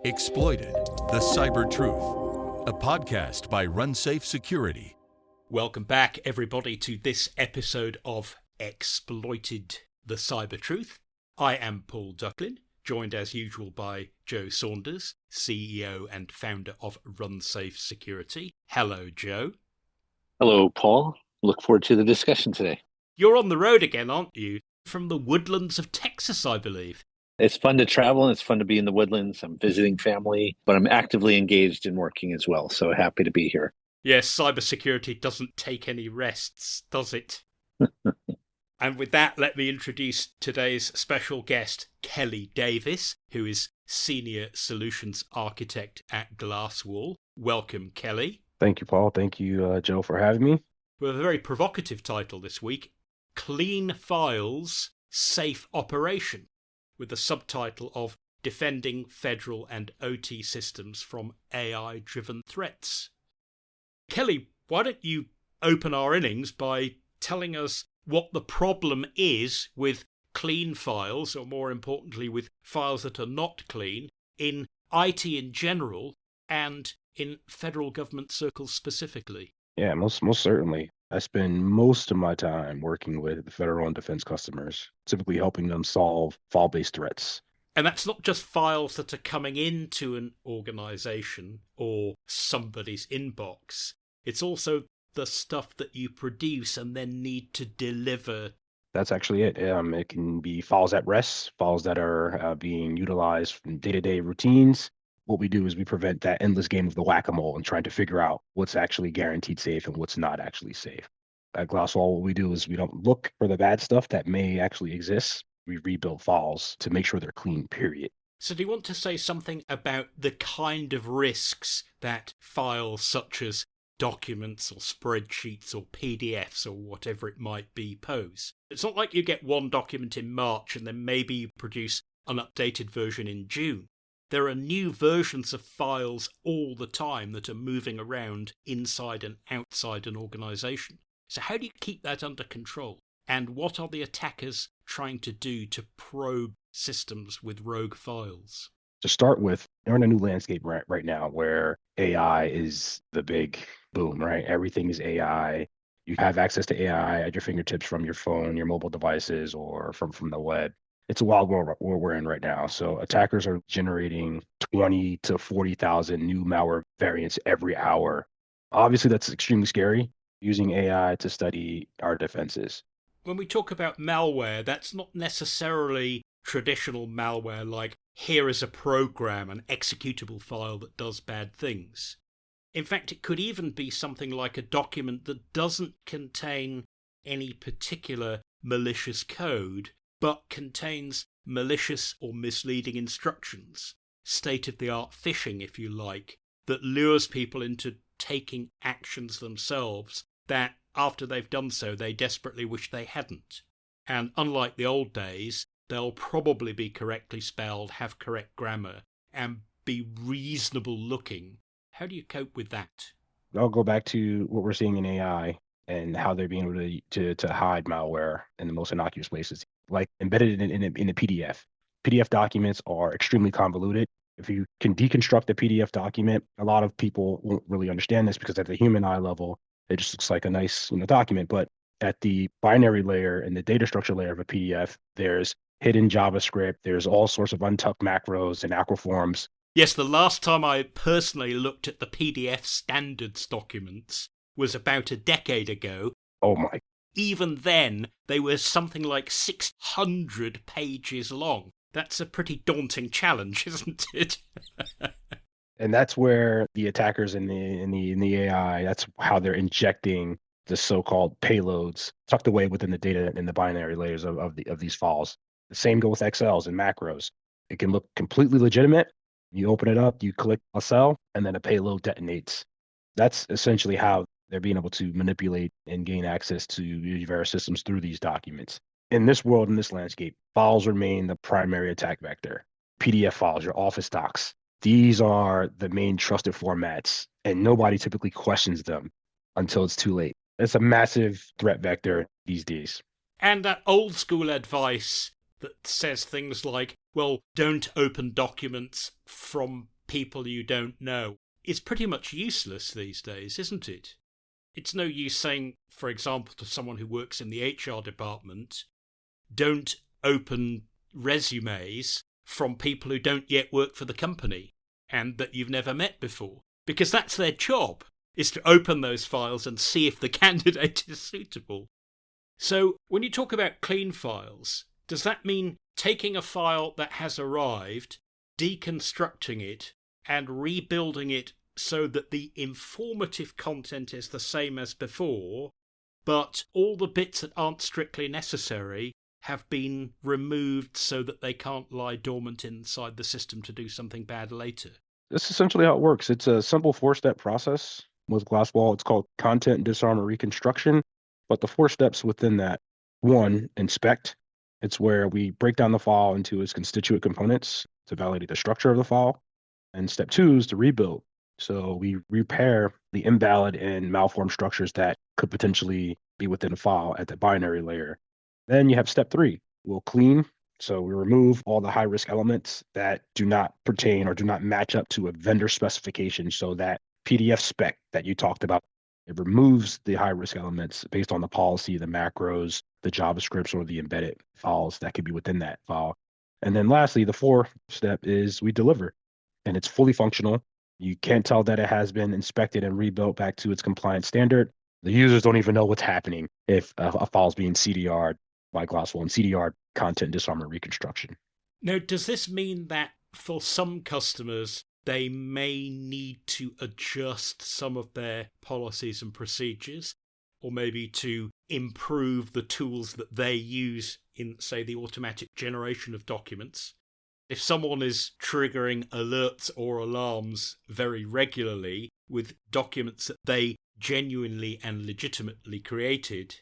Exploited, the Cyber Truth, a podcast by RunSafe Security. Welcome back, everybody, to this episode of Exploited, the Cyber Truth. I am Paul Ducklin, joined as usual by Joe Saunders, CEO and founder of RunSafe Security. Hello, Joe. Hello, Paul. Look forward to the discussion today. You're on the road again, aren't you? From the woodlands of Texas, I believe. It's fun to travel and it's fun to be in the woodlands. I'm visiting family, but I'm actively engaged in working as well. So happy to be here. Yes, cybersecurity doesn't take any rests, does it? And with that, let me introduce today's special guest, Kelly Davis, who is Senior Solutions Architect at Glasswall. Welcome, Kelly. Thank you, Paul. Thank you, Joe, for having me. With a very provocative title this week, Clean Files, Safe Operation, with the subtitle of Defending Federal and OT Systems from AI-Driven Threats. Kelly, why don't you open our innings by telling us what the problem is with clean files, or more importantly, with files that are not clean, in IT in general and in federal government circles specifically? Yeah, most certainly. I spend most of my time working with federal and defense customers, typically helping them solve file-based threats. And that's not just files that are coming into an organization or somebody's inbox. It's also the stuff that you produce and then need to deliver. That's actually it. It can be files at rest, files that are being utilized in day-to-day routines. What we do is we prevent that endless game of the whack-a-mole and trying to figure out what's actually guaranteed safe and what's not actually safe. At Glasswall, what we do is we don't look for the bad stuff that may actually exist. We rebuild files to make sure they're clean, period. So do you want to say something about the kind of risks that files such as documents or spreadsheets or PDFs or whatever it might be pose? It's not like you get one document in March and then maybe you produce an updated version in June. There are new versions of files all the time that are moving around inside and outside an organization. So how do you keep that under control? And what are the attackers trying to do to probe systems with rogue files? To start with, we're in a new landscape right now where AI is the big boom, right? Everything is AI. You have access to AI at your fingertips from your phone, your mobile devices, or from the web. It's a wild world we're in right now. So attackers are generating 20 to 40,000 new malware variants every hour. Obviously, that's extremely scary, using AI to study our defenses. When we talk about malware, that's not necessarily traditional malware like here is a program, an executable file that does bad things. In fact, it could even be something like a document that doesn't contain any particular malicious code, but contains malicious or misleading instructions, state-of-the-art phishing, if you like, that lures people into taking actions themselves that, after they've done so, they desperately wish they hadn't. And unlike the old days, they'll probably be correctly spelled, have correct grammar, and be reasonable looking. How do you cope with that? I'll go back to what we're seeing in AI and how they're being able to hide malware in the most innocuous places, like embedded in a PDF. PDF documents are extremely convoluted. If you can deconstruct a PDF document, a lot of people won't really understand this because at the human eye level, it just looks like a nice document. But at the binary layer and the data structure layer of a PDF, there's hidden JavaScript, there's all sorts of untucked macros and acroforms. Yes, the last time I personally looked at the PDF standards documents was about a decade ago. Oh my. Even then, they were something like 600 pages long. That's a pretty daunting challenge, isn't it? And that's where the attackers in the AI, that's how they're injecting the so-called payloads tucked away within the data in the binary layers of these files. The same goes with Excels and macros. It can look completely legitimate. You open it up, you click a cell, and then a payload detonates. That's essentially how they're being able to manipulate and gain access to various systems through these documents. In this world, in this landscape, files remain the primary attack vector. PDF files, your Office docs, these are the main trusted formats, and nobody typically questions them until it's too late. It's a massive threat vector these days. And that old school advice that says things like, well, don't open documents from people you don't know, is pretty much useless these days, isn't it? It's no use saying, for example, to someone who works in the HR department, don't open resumes from people who don't yet work for the company and that you've never met before, because that's their job, is to open those files and see if the candidate is suitable. So when you talk about clean files, does that mean taking a file that has arrived, deconstructing it, and rebuilding it so that the informative content is the same as before, but all the bits that aren't strictly necessary have been removed so that they can't lie dormant inside the system to do something bad later? That's essentially how it works. It's a simple 4-step process. With Glasswall, it's called content disarm or reconstruction. But the 4 steps within that: 1, inspect. It's where we break down the file into its constituent components to validate the structure of the file. And step 2 is to rebuild. So we repair the invalid and malformed structures that could potentially be within a file at the binary layer. Then you have step 3. We'll clean. So we remove all the high-risk elements that do not pertain or do not match up to a vendor specification. So that PDF spec that you talked about, it removes the high-risk elements based on the policy, the macros, the JavaScripts, or the embedded files that could be within that file. And then lastly, the 4th step is we deliver. And it's fully functional. You can't tell that it has been inspected and rebuilt back to its compliance standard. The users don't even know what's happening if a file is being CDR'd by Glasswall, and CDR content disarm and reconstruction. Now, does this mean that for some customers, they may need to adjust some of their policies and procedures, or maybe to improve the tools that they use in, say, the automatic generation of documents? If someone is triggering alerts or alarms very regularly with documents that they genuinely and legitimately created,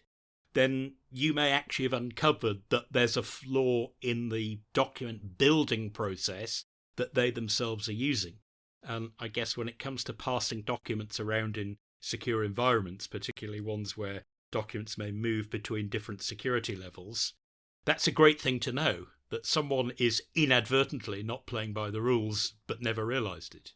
then you may actually have uncovered that there's a flaw in the document building process that they themselves are using. And I guess when it comes to passing documents around in secure environments, particularly ones where documents may move between different security levels, that's a great thing to know, that someone is inadvertently not playing by the rules but never realized it.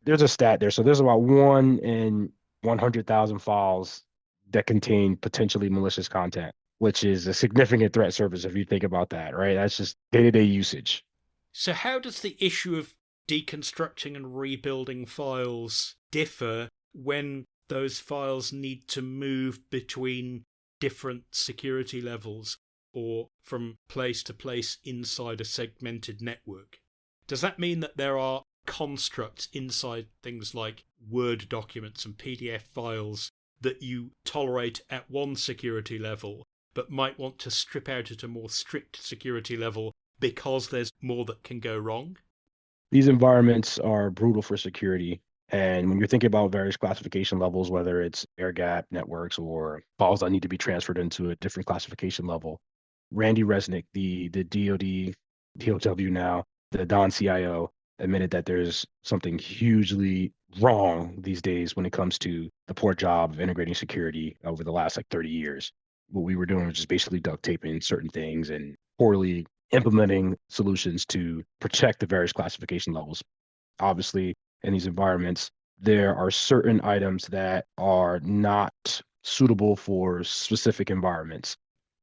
There's a stat there. So there's about 1 in 100,000 files that contain potentially malicious content, which is a significant threat surface if you think about that, right? That's just day-to-day usage. So how does the issue of deconstructing and rebuilding files differ when those files need to move between different security levels or from place to place inside a segmented network? Does that mean that there are constructs inside things like Word documents and PDF files that you tolerate at one security level, but might want to strip out at a more strict security level because there's more that can go wrong? These environments are brutal for security. And when you're thinking about various classification levels, whether it's air gap networks or files that need to be transferred into a different classification level, Randy Resnick, the DoD, DOW now, the Don CIO, admitted that there's something hugely wrong these days when it comes to the poor job of integrating security over the last 30 years. What we were doing was just basically duct taping certain things and poorly implementing solutions to protect the various classification levels. Obviously, in these environments, there are certain items that are not suitable for specific environments,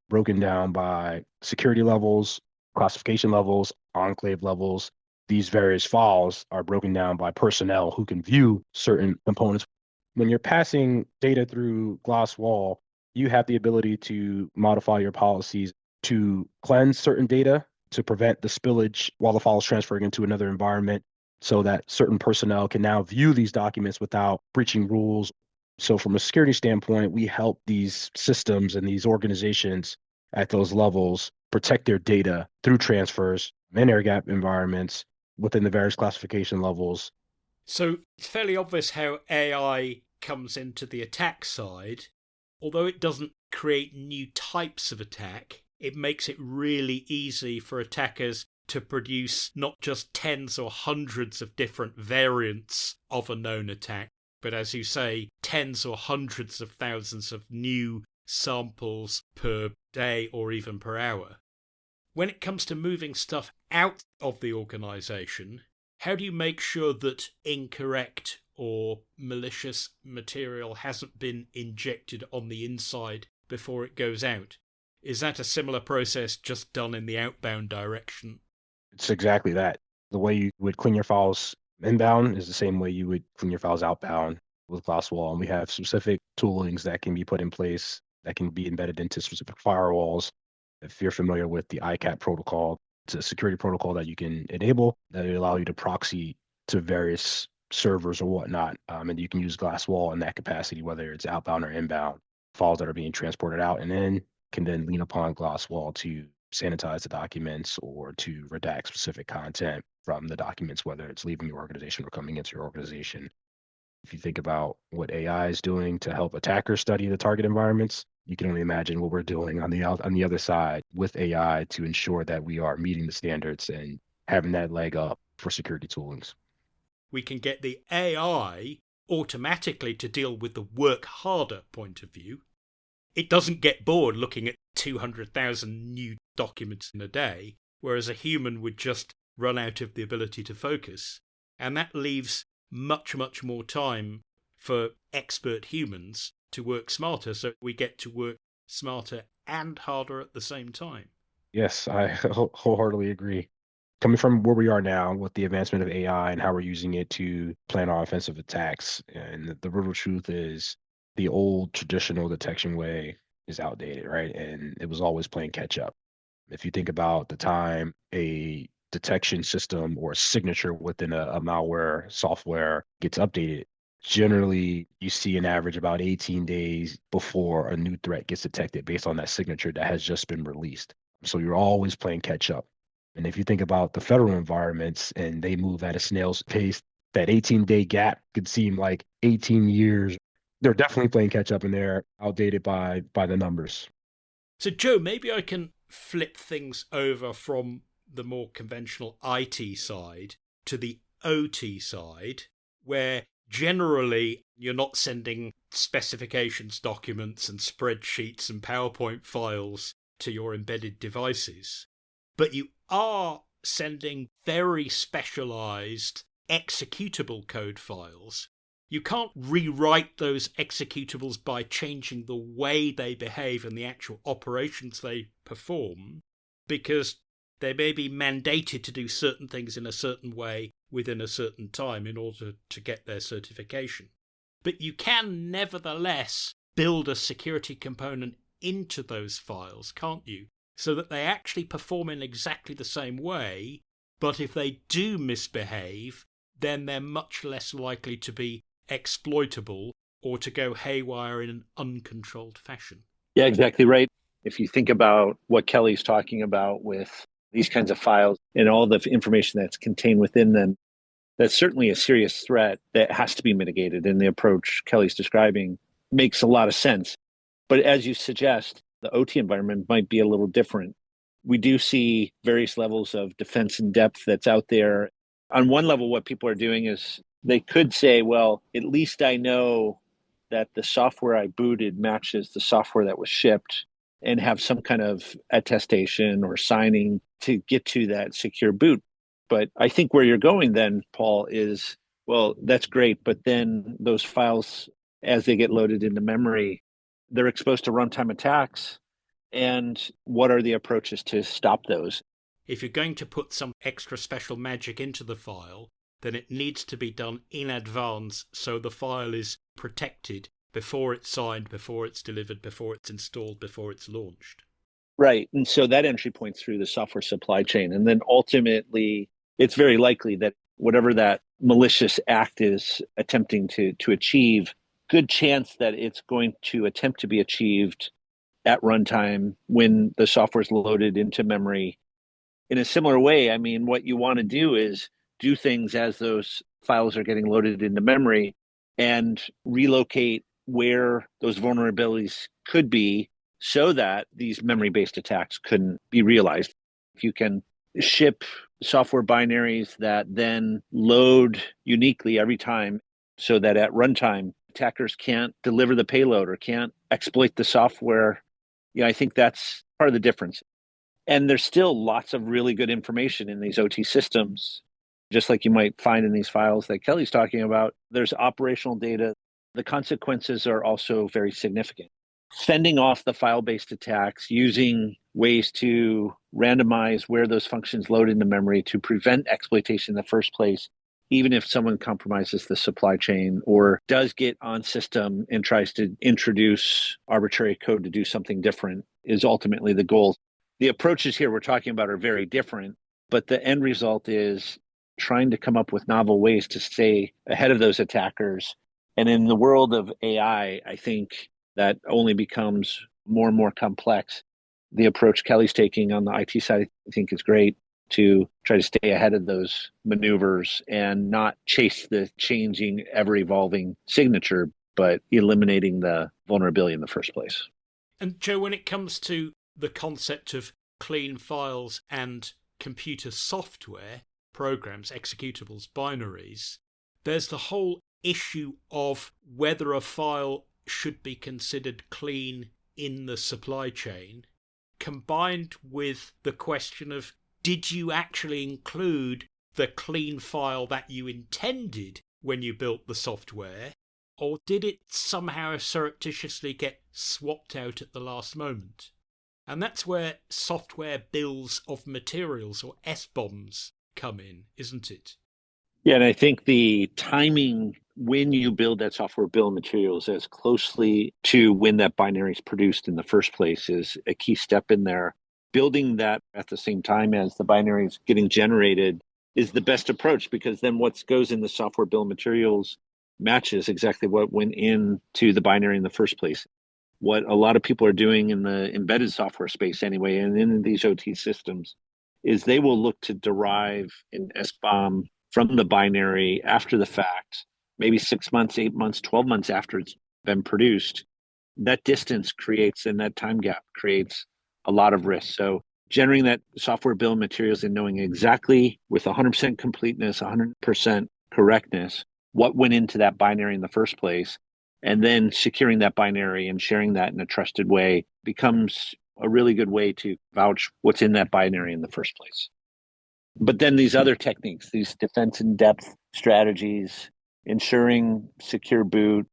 broken down by security levels, classification levels, enclave levels. These various files are broken down by personnel who can view certain components. When you're passing data through Glasswall, you have the ability to modify your policies to cleanse certain data to prevent the spillage while the file is transferring into another environment, so that certain personnel can now view these documents without breaching rules. So from a security standpoint, we help these systems and these organizations at those levels protect their data through transfers in air gap environments within the various classification levels. So it's fairly obvious how AI comes into the attack side. Although it doesn't create new types of attack, it makes it really easy for attackers to produce not just tens or hundreds of different variants of a known attack, but as you say, tens or hundreds of thousands of new samples per day or even per hour. when it comes to moving stuff out of the organization, how do you make sure that incorrect or malicious material hasn't been injected on the inside before it goes out? Is that a similar process just done in the outbound direction? It's exactly that. The way you would clean your files inbound is the same way you would clean your files outbound with Glasswall. And we have specific toolings that can be put in place that can be embedded into specific firewalls. If you're familiar with the ICAP protocol, it's a security protocol that you can enable that will allow you to proxy to various servers or whatnot. And you can use Glasswall in that capacity, whether it's outbound or inbound. Files that are being transported out and in can then lean upon Glasswall to sanitize the documents or to redact specific content from the documents, whether it's leaving your organization or coming into your organization. If you think about what AI is doing to help attackers study the target environments, you can only imagine what we're doing on the other side with AI to ensure that we are meeting the standards and having that leg up for security toolings. We can get the AI automatically to deal with the work harder point of view. It doesn't get bored looking at 200,000 new documents in a day, whereas a human would just run out of the ability to focus. And that leaves much, much more time for expert humans to work smarter, so we get to work smarter and harder at the same time. Yes, I wholeheartedly agree. Coming from where we are now with the advancement of AI and how we're using it to plan our offensive attacks, and the brutal truth is the old traditional detection way is outdated, right? And it was always playing catch up. If you think about the time a detection system or a signature within a malware software gets updated, generally you see an average about 18 days before a new threat gets detected based on that signature that has just been released. So you're always playing catch up. And if you think about the federal environments and they move at a snail's pace, that 18-day gap could seem like 18 years. They're definitely playing catch up and they're outdated by the numbers. So, Joe, maybe I can flip things over from the more conventional IT side to the OT side, where generally you're not sending specifications documents and spreadsheets and PowerPoint files to your embedded devices, but you are sending very specialized executable code files. You can't rewrite those executables by changing the way they behave and the actual operations they perform, because they may be mandated to do certain things in a certain way within a certain time in order to get their certification. But you can nevertheless build a security component into those files, can't you? So that they actually perform in exactly the same way, but if they do misbehave, then they're much less likely to be exploitable or to go haywire in an uncontrolled fashion. Yeah, exactly right. If you think about what Kelly's talking about with these kinds of files and all the information that's contained within them, that's certainly a serious threat that has to be mitigated. And the approach Kelly's describing makes a lot of sense. But as you suggest, the OT environment might be a little different. We do see various levels of defense in depth that's out there. On one level, what people are doing is they could say, well, at least I know that the software I booted matches the software that was shipped, and have some kind of attestation or signing to get to that secure boot. But I think where you're going then, Paul, is, well, that's great. But then those files, as they get loaded into memory, they're exposed to runtime attacks. And what are the approaches to stop those? If you're going to put some extra special magic into the file, then it needs to be done in advance so the file is protected before it's signed, before it's delivered, before it's installed, before it's launched. Right. And so that entry points through the software supply chain. And then ultimately, it's very likely that whatever that malicious act is attempting to achieve, good chance that it's going to attempt to be achieved at runtime when the software is loaded into memory. In a similar way, I mean, what you want to do is do things as those files are getting loaded into memory and relocate where those vulnerabilities could be so that these memory-based attacks couldn't be realized. If you can ship software binaries that then load uniquely every time so that at runtime, attackers can't deliver the payload or can't exploit the software, I think that's part of the difference. And there's still lots of really good information in these OT systems, just like you might find in these files that Kelly's talking about. There's operational data. The consequences are also very significant. Fending off the file-based attacks, using ways to randomize where those functions load into memory to prevent exploitation in the first place, even if someone compromises the supply chain or does get on system and tries to introduce arbitrary code to do something different, is ultimately the goal. The approaches here we're talking about are very different, but the end result is trying to come up with novel ways to stay ahead of those attackers. And in the world of AI, I think that only becomes more and more complex. The approach Kelly's taking on the IT side, I think, is great to try to stay ahead of those maneuvers and not chase the changing, ever-evolving signature, but eliminating the vulnerability in the first place. And Joe, when it comes to the concept of clean files and computer software, programs, executables, binaries, there's the whole issue of whether a file should be considered clean in the supply chain, combined with the question of, did you actually include the clean file that you intended when you built the software, or did it somehow surreptitiously get swapped out at the last moment? And that's where software bills of materials, or SBOMs, come in, isn't it? Yeah, and I think the timing when you build that software bill of materials as closely to when that binary is produced in the first place is a key step in there. Building that at the same time as the binary is getting generated is the best approach, because then what goes in the software bill of materials matches exactly what went into the binary in the first place. What a lot of people are doing in the embedded software space anyway, and in these OT systems, is they will look to derive an SBOM from the binary after the fact, maybe 6 months, 8 months, 12 months after it's been produced. That distance creates, and that time gap creates a lot of risk. So generating that software bill of materials and knowing exactly with 100% completeness, 100% correctness, what went into that binary in the first place, and then securing that binary and sharing that in a trusted way becomes a really good way to vouch what's in that binary in the first place. But then these other techniques, these defense in depth strategies, ensuring secure boot,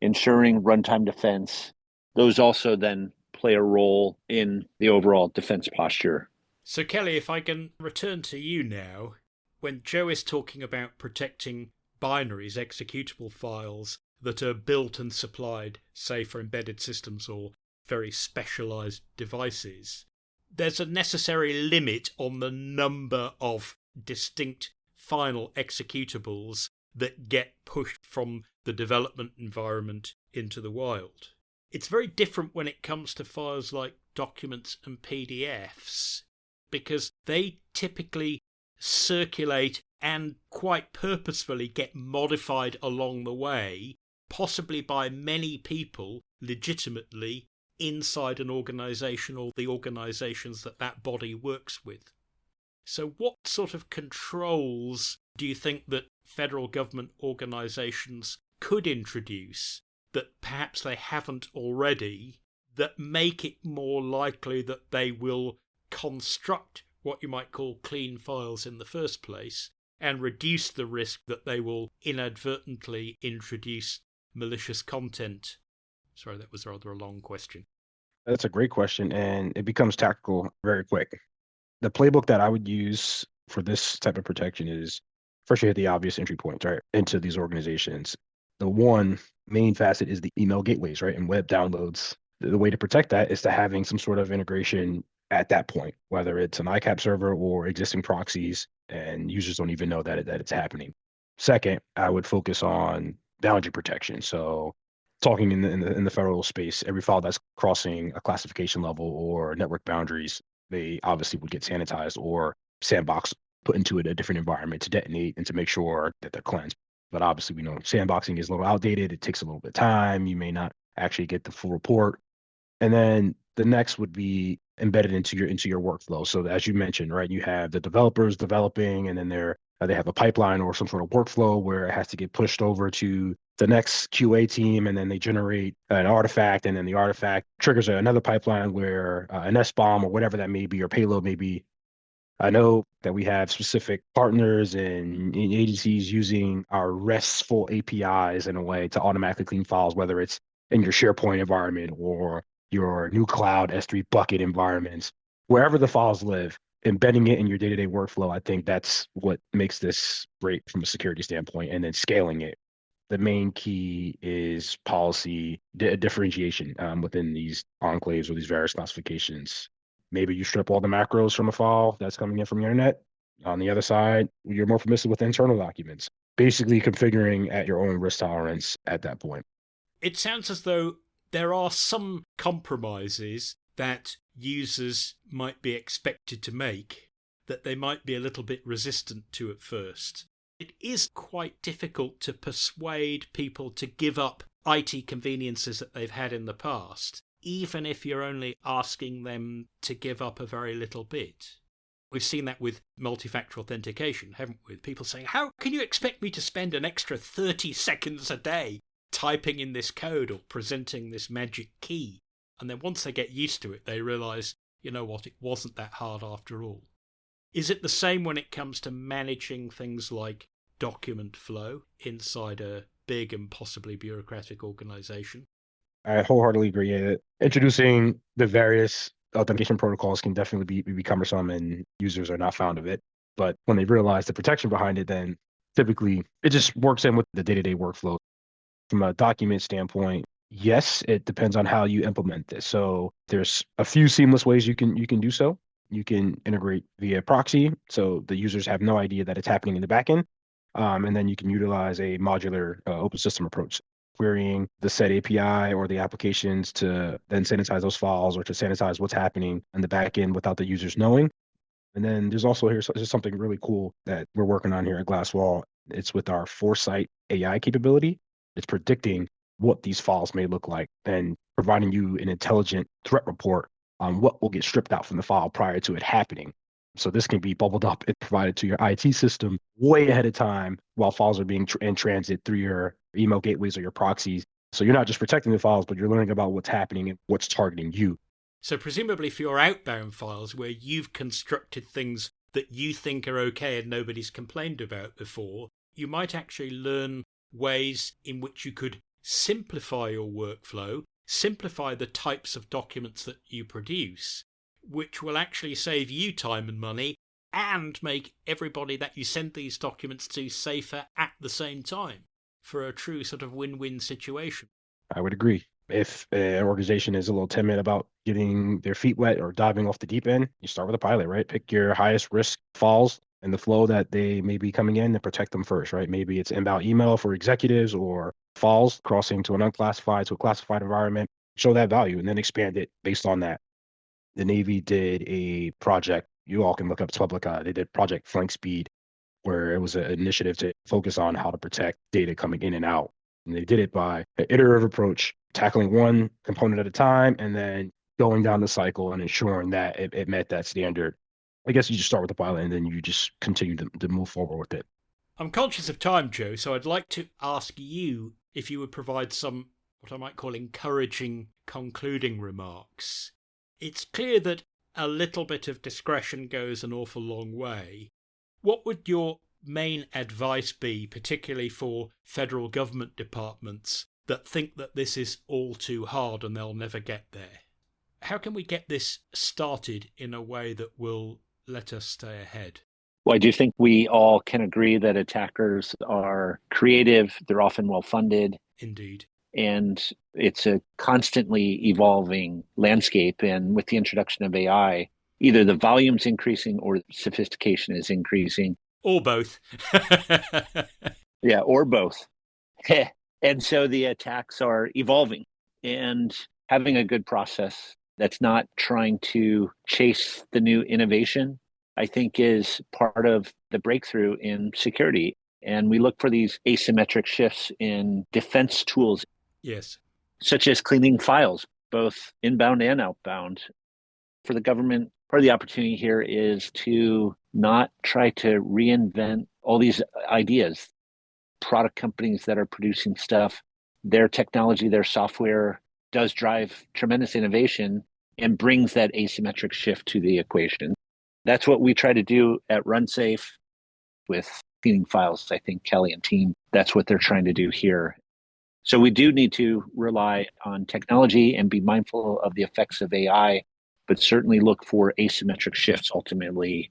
ensuring runtime defense, those also then play a role in the overall defense posture. So Kelly, if I can return to you now, when Joe is talking about protecting binaries, executable files that are built and supplied, say, for embedded systems or very specialized devices, there's a necessary limit on the number of distinct final executables that get pushed from the development environment into the wild. It's very different when it comes to files like documents and PDFs, because they typically circulate and quite purposefully get modified along the way, possibly by many people legitimately inside an organisation or the organisations that that body works with. So what sort of controls do you think that federal government organisations could introduce that perhaps they haven't already, that make it more likely that they will construct what you might call clean files in the first place and reduce the risk that they will inadvertently introduce malicious content? Sorry, that was rather a long question. That's a great question, and it becomes tactical very quick. The playbook that I would use for this type of protection is, first you hit the obvious entry points, right, into these organizations. The one main facet is the email gateways, right, and web downloads. The way to protect that is to having some sort of integration at that point, whether it's an ICAP server or existing proxies, and users don't even know that it's happening. Second, I would focus on boundary protection. So talking in the federal space, every file that's crossing a classification level or network boundaries, they obviously would get sanitized or sandbox put into a different environment to detonate and to make sure that they're cleansed. But obviously, we know sandboxing is a little outdated. It takes a little bit of time. You may not actually get the full report. And then the next would be embedded into your workflow. So as you mentioned, right, you have the developers developing, and then they have a pipeline or some sort of workflow where it has to get pushed over to the next QA team, and then they generate an artifact, and then the artifact triggers another pipeline where an SBOM or whatever that may be, or payload may be. I know that we have specific partners and agencies using our RESTful APIs in a way to automatically clean files, whether it's in your SharePoint environment or your new cloud S3 bucket environments, wherever the files live, embedding it in your day-to-day workflow. I think that's what makes this great from a security standpoint, and then scaling it. The main key is policy differentiation within these enclaves or these various classifications. Maybe you strip all the macros from a file that's coming in from the internet. On the other side, you're more permissive with internal documents, basically configuring at your own risk tolerance at that point. It sounds as though there are some compromises that users might be expected to make that they might be a little bit resistant to at first. It is quite difficult to persuade people to give up IT conveniences that they've had in the past, even if you're only asking them to give up a very little bit. We've seen that with multi-factor authentication, haven't we? With people saying, how can you expect me to spend an extra 30 seconds a day typing in this code or presenting this magic key? And then once they get used to it, they realise, you know what, it wasn't that hard after all. Is it the same when it comes to managing things like document flow inside a big and possibly bureaucratic organisation? I wholeheartedly agree. Introducing the various authentication protocols can definitely be cumbersome, and users are not fond of it. But when they realize the protection behind it, then typically it just works in with the day-to-day workflow. From a document standpoint, yes, it depends on how you implement this. So there's a few seamless ways you can do so. You can integrate via proxy, so the users have no idea that it's happening in the backend. And then you can utilize a modular open system approach, querying the said API or the applications to then sanitize those files or to sanitize what's happening in the backend without the users knowing. And then there's also here's something really cool that we're working on here at Glasswall. It's with our Foresight AI capability. It's predicting what these files may look like and providing you an intelligent threat report on what will get stripped out from the file prior to it happening. So this can be bubbled up and provided to your IT system way ahead of time while files are being in transit through your email gateways or your proxies. So you're not just protecting the files, but you're learning about what's happening and what's targeting you. So presumably for your outbound files where you've constructed things that you think are okay and nobody's complained about before, you might actually learn ways in which you could simplify your workflow, simplify the types of documents that you produce, which will actually save you time and money and make everybody that you send these documents to safer at the same time, for a true sort of win-win situation. I would agree. If an organization is a little timid about getting their feet wet or diving off the deep end, you start with a pilot, right? Pick your highest risk files and the flow that they may be coming in and protect them first, right? Maybe it's inbound email for executives or files crossing to an unclassified to a classified environment. Show that value and then expand it based on that. The Navy did a project. You all can look up, it's public. They did Project Flank Speed, where it was an initiative to focus on how to protect data coming in and out. And they did it by an iterative approach, tackling one component at a time, and then going down the cycle and ensuring that it met that standard. I guess you just start with the pilot and then you just continue to move forward with it. I'm conscious of time, Joe, so I'd like to ask you if you would provide some, what I might call encouraging concluding remarks. It's clear that a little bit of discretion goes an awful long way. What would your main advice be, particularly for federal government departments that think that this is all too hard and they'll never get there? How can we get this started in a way that will let us stay ahead? Well, I do think we all can agree that attackers are creative, they're often well-funded. Indeed. And it's a constantly evolving landscape. And with the introduction of AI, either the volume's increasing or sophistication is increasing. Or both. Yeah, or both. And so the attacks are evolving, and having a good process that's not trying to chase the new innovation, I think, is part of the breakthrough in security. And we look for these asymmetric shifts in defense tools. Yes. Such as cleaning files, both inbound and outbound. For the government, part of the opportunity here is to not try to reinvent all these ideas. product companies that are producing stuff. Their technology, their software does drive tremendous innovation and brings that asymmetric shift to the equation. That's what we try to do at RunSafe with cleaning files. I think Kelly and team, that's what they're trying to do here. So we do need to rely on technology and be mindful of the effects of AI, but certainly look for asymmetric shifts ultimately.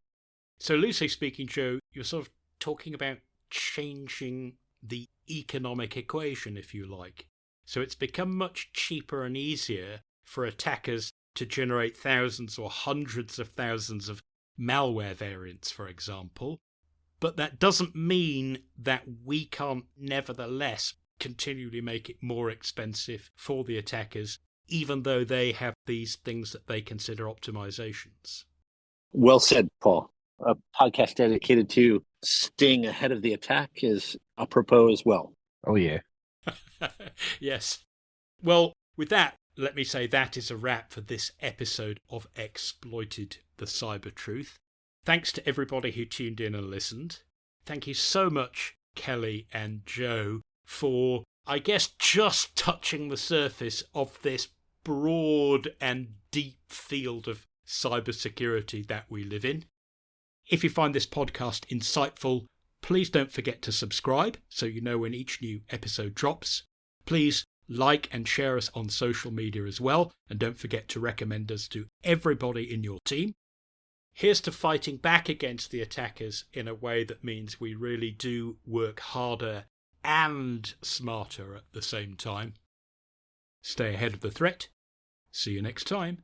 So loosely speaking, Joe, you're sort of talking about changing the economic equation, if you like. So it's become much cheaper and easier for attackers to generate thousands or hundreds of thousands of malware variants, for example. But that doesn't mean that we can't nevertheless continually make it more expensive for the attackers, even though they have these things that they consider optimizations. Well said, Paul. A podcast dedicated to staying ahead of the attack is apropos as well. Oh, yeah. Yes. Well, with that, let me say that is a wrap for this episode of Exploited, the Cyber Truth. Thanks to everybody who tuned in and listened. Thank you so much, Kelly and Joe, for, I guess, just touching the surface of this broad and deep field of cybersecurity that we live in. If you find this podcast insightful, please don't forget to subscribe so you know when each new episode drops. Please like and share us on social media as well, and don't forget to recommend us to everybody in your team. Here's to fighting back against the attackers in a way that means we really do work harder and smarter at the same time. Stay ahead of the threat. See you next time.